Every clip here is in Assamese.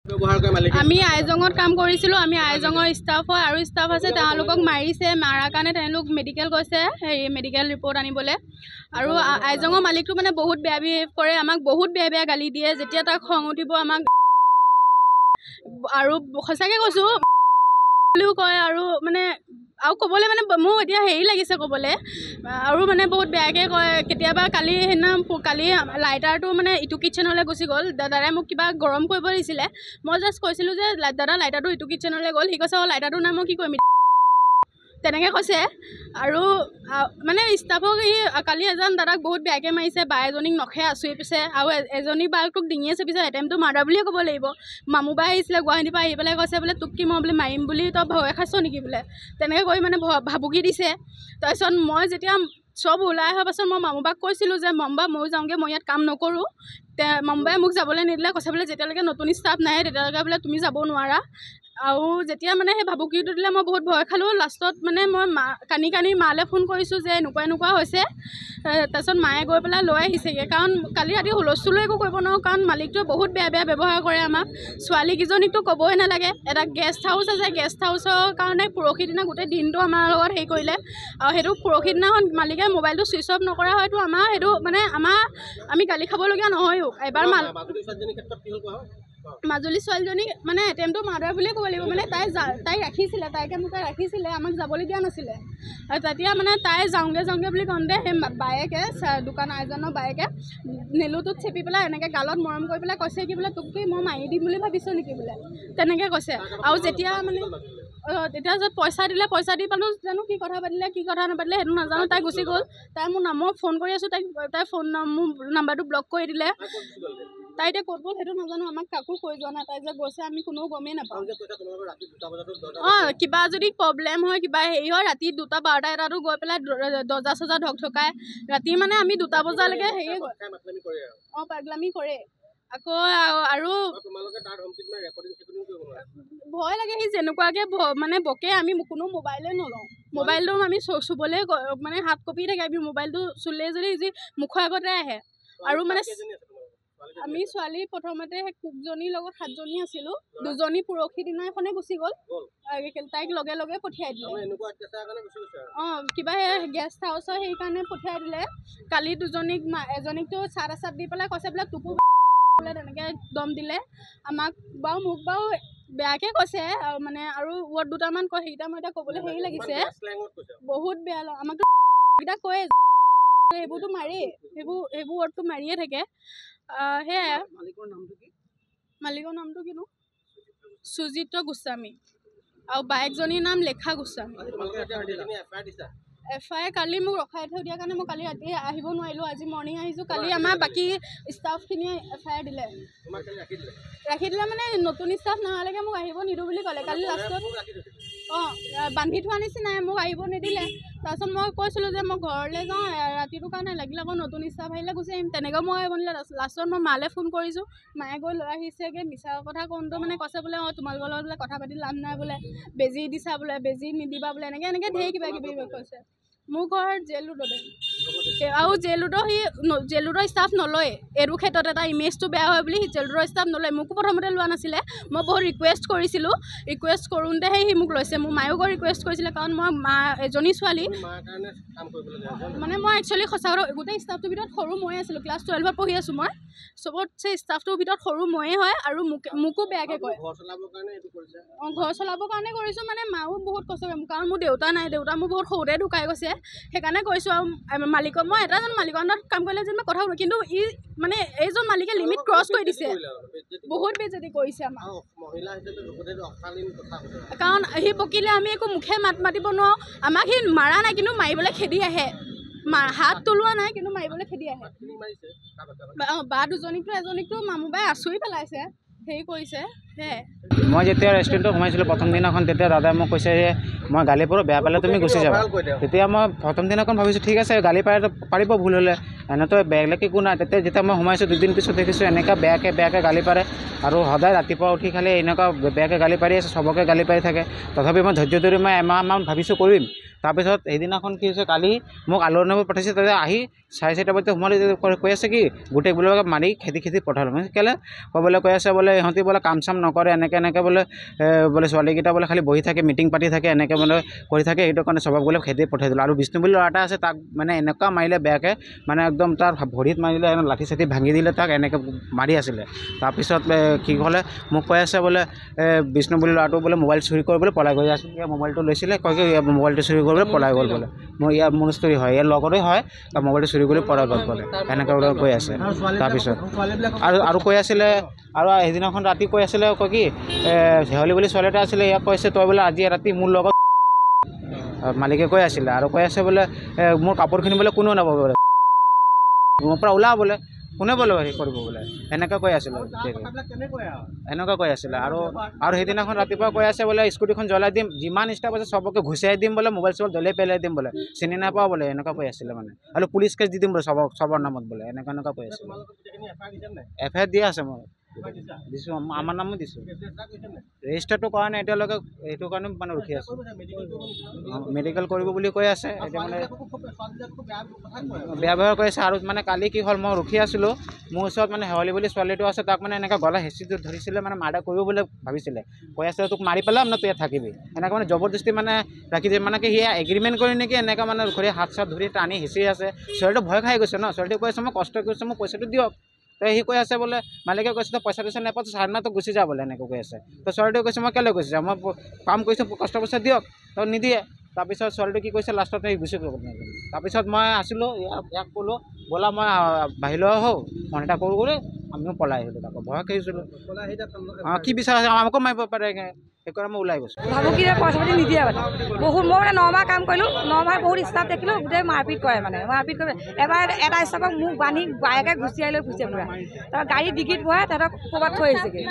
আমি আইজঙত কাম কৰিছিলোঁ। আমি আইজঙৰ ষ্টাফ হয় আৰু ষ্টাফ আছে, তেওঁলোকক মাৰিছে। মাৰাৰ কাৰণে তেওঁলোক মেডিকেল গৈছে, হেৰি মেডিকেল ৰিপৰ্ট আনিবলৈ। আৰু আইজঙৰ মালিকটো মানে বহুত বেয়া বিহেভ কৰে, আমাক বহুত বেয়া বেয়া গালি দিয়ে। যেতিয়া তাক খং উঠিব আমাক, আৰু সঁচাকৈ কৈছোঁ বুলিও কয়, আৰু মানে আৰু ক'বলৈ মানে মোৰ এতিয়া হেৰি লাগিছে ক'বলৈ, আৰু মানে বহুত বেয়াকৈ কয় কেতিয়াবা। কালি লাইটাৰটো মানে ইটো কিটচেনলৈ গুচি গ'ল। দাদাই মোক কিবা গৰম কৰিব দিছিলে, মই জাষ্ট কৈছিলোঁ যে দাদা লাইটাৰটো ইটো কিটচেনলৈ গ'ল। সি কৈছে অঁ লাইটাৰটো নাই, মই কি কৰিম তেনেকৈ কৈছে। আৰু মানে ষ্টাফক কালি এজন দাদাক বহুত বেয়াকৈ মাৰিছে, বা এজনীক নখে আঁচুৰি পিছে, আৰু এজনী বাৰটোক ডিঙিয়ে চেপিছে। এটেম্পটো মাৰ্ডাৰ বুলিয়ে ক'ব লাগিব। মামু বাই আহিছিলে গুৱাহাটীৰ পৰা, আহি পেলাই কৈছে বোলে তোক কি মই বোলে মাৰিম বুলি তই ভয় খাইছ নেকি বোলে, তেনেকৈ কৰি মানে ভাবুকি দিছে। তাৰপিছত মই যেতিয়া চব ওলাই অহাৰ পাছত মই মামু বাক কৈছিলোঁ যে মামু বা ময়ো যাওঁগৈ, মই ইয়াত কাম নকৰোঁ। মামু বাই মোক যাবলৈ নিদিলে, কৈছে বোলে যেতিয়ালৈকে নতুন ষ্টাফ নাহে তেতিয়ালৈকে বোলে তুমি যাব নোৱাৰা। আৰু যেতিয়া মানে সেই ভাবুকিটো দিলে মই বহুত ভয় খালোঁ। লাষ্টত মানে মই কানি মালৈ ফোন কৰিছোঁ যে এনেকুৱা হৈছে। তাৰপিছত মায়ে গৈ পেলাই লৈ আহিছেগৈ, কাৰণ কালি ৰাতি হুলস্থুলো একো কৰিব নোৱাৰোঁ, কাৰণ মালিকটোৱে বহুত বেয়া ব্যৱহাৰ কৰে আমাক। ছোৱালীকেইজনীকতো ক'বই নালাগে। এটা গেষ্ট হাউচ আছে, গেষ্ট হাউচৰ কাৰণে পৰহি দিনা গোটেই দিনটো আমাৰ লগত হেৰি কৰিলে। আৰু সেইটো পৰহি দিনাখন মালিকে মোবাইলটো ছুইচ অফ নকৰা হয়তো আমাৰ সেইটো মানে আমি গালি খাবলগীয়া নহয়ো। এবাৰ মাজুলী ছোৱালীজনীক মানে এটেম্পটো মাৰ্ডাৰ বুলিয়ে ক'ব লাগিব। মানে তাই ৰাখিছিলে, তাইকে মোকে ৰাখিছিলে, আমাক যাবলৈ দিয়া নাছিলে। আৰু তেতিয়া মানে তাই যাওঁগৈ বুলি কওঁতে সেই বায়েকে, দোকান আইজনৰ বায়েকে নেলুটোত চেপি পেলাই এনেকৈ গালত মৰম কৰি পেলাই কৈছে কি বোলে তোক কি মই মাৰি দিম বুলি ভাবিছোঁ নেকি বোলে, তেনেকৈ কৈছে। আৰু যেতিয়া মানে তেতিয়া য'ত পইচা দি পালোঁ, জানো কি কথা পাতিলে কি কথা নাপাতিলে সেইটো নাজানো। তাই গুচি গ'ল। মই ফোন কৰি আছোঁ, তাই মোৰ নাম্বাৰটো ব্লক কৰি দিলে। তাই এতিয়া ক'ত গ'ল সেইটো নাজানো, আমাক কাকো কৈ যোৱা নাই। তাই যে গৈছে আমি কোনেও গমেই নাপাওঁ। অঁ কিবা যদি প্ৰব্লেম হয়, কিবা হেৰি হয়, ৰাতি 2টা 12টা এটাতো গৈ পেলাই দৰ্জা চজা ঢকঢকাই ৰাতি মানে আমি 2টা বজালৈকে হেৰি অঁ পাগলামি কৰে। আকৌ আৰু ভয় লাগে, সি যেনেকুৱাকৈ মানে বকে, আমি কোনো মোবাইলে নলওঁ। মোবাইলটো আমি চুবলৈ মানে হাত কঁপি থাকে। আমি মোবাইলটো চুলে যদি যি মুখৰ আগতে আহে। আৰু মানে আমি ছোৱালী প্ৰথমতে সেই কুকজনীৰ লগত 7জনী আছিলোঁ, 2জনী পৰহি দিনাখনে গুচি গ'ল। তাইক লগে লগে পঠিয়াই দিলে। অঁ কিবা সেই গেষ্ট হাউচৰ সেইকাৰণে পঠিয়াই দিলে। কালি 2জনীক এজনীকতো চাট দি পেলাই কৈছে বোলে তোকো বোলে তেনেকৈ দম দিলে। মোক বাৰু বেয়াকৈ কৈছে, মানে আৰু ৱৰ্ড 2টামান কয়, সেইকেইটা মই এতিয়া ক'বলৈ হেৰি লাগিছে। বহুত বেয়া আমাকতো কেইটা কয়, সেইবোৰতো মাৰেই, সেইবোৰ ৱৰ্ডটো মাৰিয়ে থাকে। সেয়াই। মালিকৰ নামটো কিনো? সুজিত গোস্বামী। আৰু বাইকজনীৰ নাম লেখা গোস্বামী। FIR কালি মোক ৰখাই থৈ দিয়াৰ কাৰণে মই কালি ৰাতি আহিব নোৱাৰিলোঁ। আজি মৰ্ণিং আহিছোঁ। কালি আমাৰ বাকী ষ্টাফখিনিয়ে FIR দিলে। ৰাখি দিলে মানে নতুন ষ্টাফ নহালৈকে মোক আহিব নিদিওঁ বুলি ক'লে। কালি লাষ্টত অঁ বান্ধি থোৱা নিচিনাই মোক আহিব নিদিলে। তাৰপিছত মই কৈছিলোঁ যে মই ঘৰলৈ যাওঁ ৰাতিটোৰ কাৰণে, লাগিলে আকৌ নতুন ষ্টাফ আহিলে গুচি আহিম, তেনেকৈ মই আহিব নিদিলে। লাষ্টত মই মালৈ ফোন কৰিছোঁ, মায়ে গৈ লৈ আহিছেগৈ। মিছা কথা কওঁতে মানে কৈছে বোলে অঁ তোমালোকৰ লগত বোলে কথা পাতি লাভ নাই বোলে, বেজী দিছা বোলে, বেজী নিদিবা বোলে, এনেকৈ ঢেৰ কিবা কিবি কৈছে। মোৰ ঘৰ জেল ৰোডতে। আৰু জেল ৰোডৰ ষ্টাফ নলয়। এইটো ক্ষেত্ৰত এটা ইমেজটো বেয়া হয় বুলি জেল ৰোডৰ ষ্টাফ নলয়। মোকো প্ৰথমতে লোৱা নাছিলে। মই বহুত ৰিকুৱেষ্ট কৰিছিলোঁ, ৰিকুৱেষ্ট কৰোঁতেহে সি মোক লৈছে। মোৰ মায়েও গৈ ৰিকুৱেষ্ট কৰিছিলে, কাৰণ মই এজনী ছোৱালী মানে মই একচুৱেলি সঁচা কথা গোটেই ষ্টাফটোৰ ভিতৰত সৰু ময়ে আছিলোঁ। ক্লাছ 12ত পঢ়ি আছোঁ মই। চবতছে ষ্টাফটোৰ ভিতৰত সৰু ময়ে হয়, আৰু মোকো বেয়াকৈ কয়। অঁ ঘৰ চলাবৰ কাৰণে কৰিছোঁ, মানে মাও বহুত কষ্ট কৰে, কাৰণ মোৰ দেউতা নাই। দেউতা মোৰ বহুত সৰুতে ঢুকাই গৈছে, সেইকাৰণে কৰিছোঁ। আৰু মালিকৰ মই এটাজন মালিকৰ আণ্ডাৰত কাম কৰিলে যেনিবা কথা শুনো, কিন্তু মানে এইজন মালিকে লিমিট ক্ৰছ কৰি দিছে। বহুত বেজতি কৰিছে আমাক, কাৰণ সি বকিলে আমি একো মুখে মাত মাতিব নোৱাৰোঁ। আমাক সি মাৰা নাই, কিন্তু মাৰিবলৈ খেদি আহে। হাত তোলোৱা নাই, কিন্তু মাৰিবলৈ খেদি আহে। অঁ বা 2জনীকতো এজনীকতো মামু বাই আঁচুৰি পেলাইছে, হেৰি কৰিছে। সেয়াই। মই যেতিয়া ৰেষ্টুৰেণ্টত সোমাইছিলোঁ প্ৰথম দিনাখন, তেতিয়া দাদাই মোক কৈছে যে মই গালি পাৰোঁ, বেয়া পালে তুমি গুচি যাবা। তেতিয়া মই প্ৰথম দিনাখন ভাবিছোঁ ঠিক আছে, গালি পাৰিব ভুল হ'লে, এনেতো বেলেগ একো নাই। যেতিয়া মই সোমাইছোঁ 2দিন পিছত দেখিছোঁ এনেকুৱা বেয়াকৈ গালি পাৰে, আৰু সদায় ৰাতিপুৱা উঠি খালি এনেকুৱা বেয়াকৈ গালি পাৰি আছে, চবকে গালি পাৰি থাকে। তথাপি মই ধৈৰ্য ধৰি মই এমাহমান ভাবিছোঁ কৰিম, তাৰপিছত সেইদিনাখন কি হৈছে, কালি মোক আলু আনিব পঠাইছে, তাতে আহি 4:30 বজাত সোমালি, কৈ আছে কি গোটেইবিলাকে মাৰি খেদি পঠালোঁ। মানে কেলৈ ক'বলৈ কৈ আছে বোলে ইহঁতি বোলে কাম চাম নকৰে, এনেকৈ বোলে ছোৱালীকেইটা বোলে খালি বহি থাকে, মিটিং পাতি থাকে, এনেকৈ বোলে কৰি থাকে, সেইটো কাৰণে চবক বোলে খেদি পঠাই দিলোঁ। আৰু বিষ্ণু বুলি ল'ৰা এটা আছে, তাক মানে এনেকুৱা মাৰিলে বেয়াকৈ, মানে একদম তাৰ ভৰিত মাৰিলে, লাঠি চাঠি ভাঙি দিলে, তাক এনেকৈ মাৰি আছিলে। তাৰপিছত কি ক'লে মোক কৈ আছে বোলে বিষ্ণু বুলি ল'ৰাটো বোলে মোবাইল চুৰি কৰিবলৈ পলাই গৈ আছে, মোবাইলটো লৈছিলে, কয় কি মোবাইলটো চুৰি কৰিবলৈ পলাই গ'ল বোলে। মোৰ ইয়াৰ মনস্থুৰি হয়, ইয়াৰ লগৰে হয়, মোবাইলটো চুৰি কৰি পলাই গ'ল বোলে, এনেকৈ কৈ আছে। তাৰপিছত আৰু কৈ আছিলে, আৰু সেইদিনাখন ৰাতি কৈ আছিলে, কয় কি শেৱালি বুলি ছোৱালী এটা আছিলে, ইয়াক কৈছে তই বোলে আজি ৰাতি মোৰ লগত, মালিকে কৈ আছিলে। আৰু কৈ আছে বোলে মোৰ কাপোৰখিনি বোলে কোনেও নাপাব বোলে, মোৰ পৰা ওলা বোলে, কোনে বোলে হেৰি কৰিব বোলে, এনেকৈ কৈ আছিলে, এনেকুৱা কৈ আছিলে। আৰু সেইদিনাখন ৰাতিপুৱা কৈ আছে বোলে স্কুটিখন জ্বলাই দিম, যিমান ষ্টাফ আছে চবকে ঘুচাই দিম বোলে, মোবাইল চোবাইল দলিয়াই পেলাই দিম বোলে, চিনি নাপাওঁ বোলে, এনেকুৱা কৈ আছিলে মানে। আৰু পুলিচ কেছ দি দিম বোলে চবৰ নামত বোলে, এনেকুৱা কৈ আছিলে। FIR দিয়া আছে, মই দিছোঁ, আমাৰ নামো দিছোঁ, ৰেজিষ্টাৰটো কৰা নাই এতিয়ালৈকে, সেইটো কাৰণে মানে ৰখি আছোঁ। মেডিকেল কৰিব বুলি কৈ আছে, এতিয়া মানে বেয়া ব্যৱহাৰ কৰি আছে। আৰু মানে কালি কি হ'ল, মই ৰখি আছিলোঁ, মোৰ ওচৰত মানে শেৱালি বুলি ছোৱালীটো আছে, তাক মানে এনেকৈ গলা হেঁচি ধৰিছিলে, মানে মাৰ্ডাৰ কৰিব বুলি ভাবিছিলে, কৈ আছে তোক মাৰি পেলাম ন তই থাকিবি, এনেকৈ মানে জবৰদস্তি মানে ৰাখি দিয়ে, মানে কি সি এগ্ৰিমেণ্ট কৰি নেকি, এনেকৈ মানে ঘূৰি হাত চাত ধৰি টানি হেঁচি আছে। ছোৱালীটো ভয় খাই গৈছে ন, ছোৱালীটো কৈ আছে মই কষ্ট কৰিছোঁ, মোক পইচাটো দিয়ক। তো সি কৈ আছে বোলে, মালিকে কৈছে তই পইচা দিছে নাপাওঁ, চাৰিদিনত গুচি যা বোলে, এনেকৈ কৈ আছে। তো ছোৱালীটোৱে কৈছে মই কেলৈ গুচি যাম, মই কাম কৰিছোঁ, কষ্ট পইচা দিয়ক, তো নিদিয়ে। তাৰপিছত ছোৱালীটো কি কৈছে, লাষ্টত সেই গুচি গ'ল। তাৰপিছত মই আছিলোঁ, ইয়াক ক'লোঁ ব'লা মই বাহিৰলৈ আহোঁ, ফোন এটা কৰোঁ বুলি, আমিও পলাই আহিলোঁ। তাকো ভয় খাইছিলোঁ, কি বিচাৰ আছে, আমাকো মাৰিব পাৰে, সেইকাৰণে মই ওলাই গৈছোঁ। ভাবোঁ কি পইচা পাতি নিদিয়ে মানে বহুত, মই মানে 9 মাহ কাম কৰিলোঁ, 9 মাহ বহুত ষ্টাফ দেখিলোঁ, গোটেই মাৰপিট কৰে, মানে মাৰপিট কৰে। এবাৰ এটা ষ্টাফক মোক বান্ধি বাইকে গুচিয়াই লৈ ফুৰিছে পুৰা, তাৰপৰা গাড়ী ডিগিত বহাই তাহাঁতক ক'ৰবাত থৈ আহিছেগৈ।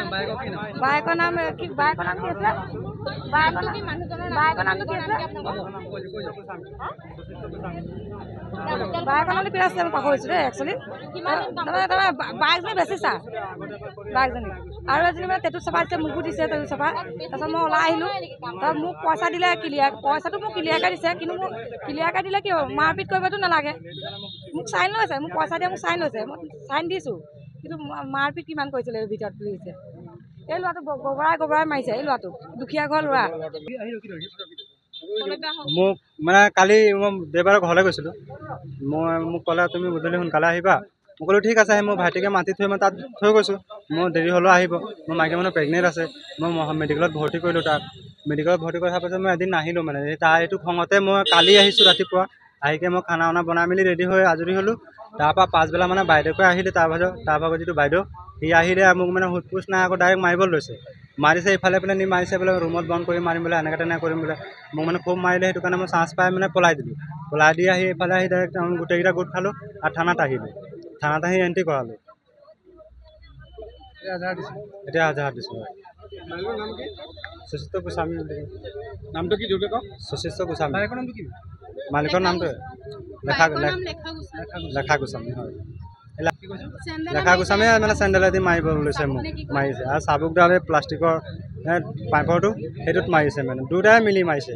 বাইকৰ নাম কি, বাইকৰ নাম কি আছিলে, বাইকৰ নামটো কি আছিলে, বাইকৰ নামটো কি আছিলে, মই পাহৰিছোঁ দেই একচুৱেলি। তাৰমানে বাইকজনী বেচিছা, বাইকজনী আৰু এজনী মানে টেটু চফা দিছে, মোকো দিছে টেটু চফা। তাৰপিছত মই ওলাই আহিলোঁ, তাৰ মোক পইচা দিলে ক্লিয়াৰ, পইচাটো মোক ক্লিয়াৰকৈ দিছে, কিন্তু মোক ক্লিয়াৰকৈ দিলে কি হ'ব, মাৰপিট কৰিবতো নালাগে, মোক চাইন লৈছে, মোক পইচা দিয়ে মোক চাইন লৈছে, মই চাইন দিছোঁ, কিন্তু মাৰপিট কিমান কৰিছিলে ভিতৰত বুলিছে। এই ল'ৰাটো গবৰাই মাৰিছে, এই ল'ৰাটো দুখীয়া ঘৰৰ ল'ৰা। মোক মানে কালি মই দেওবাৰে ঘৰলৈ গৈছিলোঁ, মোক ক'লে তুমি গধূলি সোনকালে আহিবা, মই ক'লোঁ ঠিক আছে, মোৰ ভাইটিকে মাতি থৈ মই তাত থৈ গৈছোঁ, মোৰ দেৰি হ'লেও আহিব, মোৰ মাইকী মানুহ প্ৰেগনেণ্ট আছে, মই মেডিকেলত ভৰ্তি কৰিলোঁ তাক। মেডিকেলত ভৰ্তি কৰাৰ পাছত মই এদিন নাহিলোঁ, মানে তাৰ এইটো খঙতে মই কালি আহিছোঁ ৰাতিপুৱা, আহিকে মই খানা চানা বনাই মেলি ৰেডি হৈ আজৰি হ'লোঁ। তাৰপৰা পাছবেলা মানে বাইদেউকে আহিলে, তাৰপৰা যিটো বাইদেউ সি আহিলে, মোক মানে সোধ পোছ নাই, আকৌ ডাইৰেক্ট মাৰিব লৈছে, মাৰিছে ইফালে পেলাই নি মাৰিছে বোলে, ৰুমত বন্ধ কৰি মাৰিম বোলে, এনেকৈ তেনেকৈ কৰিম বোলে। মোক মানে খুব মাৰিলে, সেইটো কাৰণে মই চান্স পাই মানে পলাই দিলোঁ। পলাই দি আহি এইফালে আহি ডাইৰেক্ট গোটেইকেইটা গোট খালোঁ আৰু থানাত আহিলোঁ, থানাত আহি এণ্ট্ৰি কৰালোঁ, এতিয়া আজাহাৰ দিছোঁ। সুচিত্ৰ গোস্বামী, নামটো কি জোৰকৈ কওক, সুচিত্ৰ গোস্বামী, মালিকৰ নামটো লেখা গোস্বামী, হয় লেখা গোস্বামীয়ে মানে চেণ্ডেলেদি মাৰিব লৈছে, মোক মাৰিছে, আৰু চাবুকডাল প্লাষ্টিকৰ পাইপৰটো সেইটোত মাৰিছে, মানে দুটাই মিলি মাৰিছে।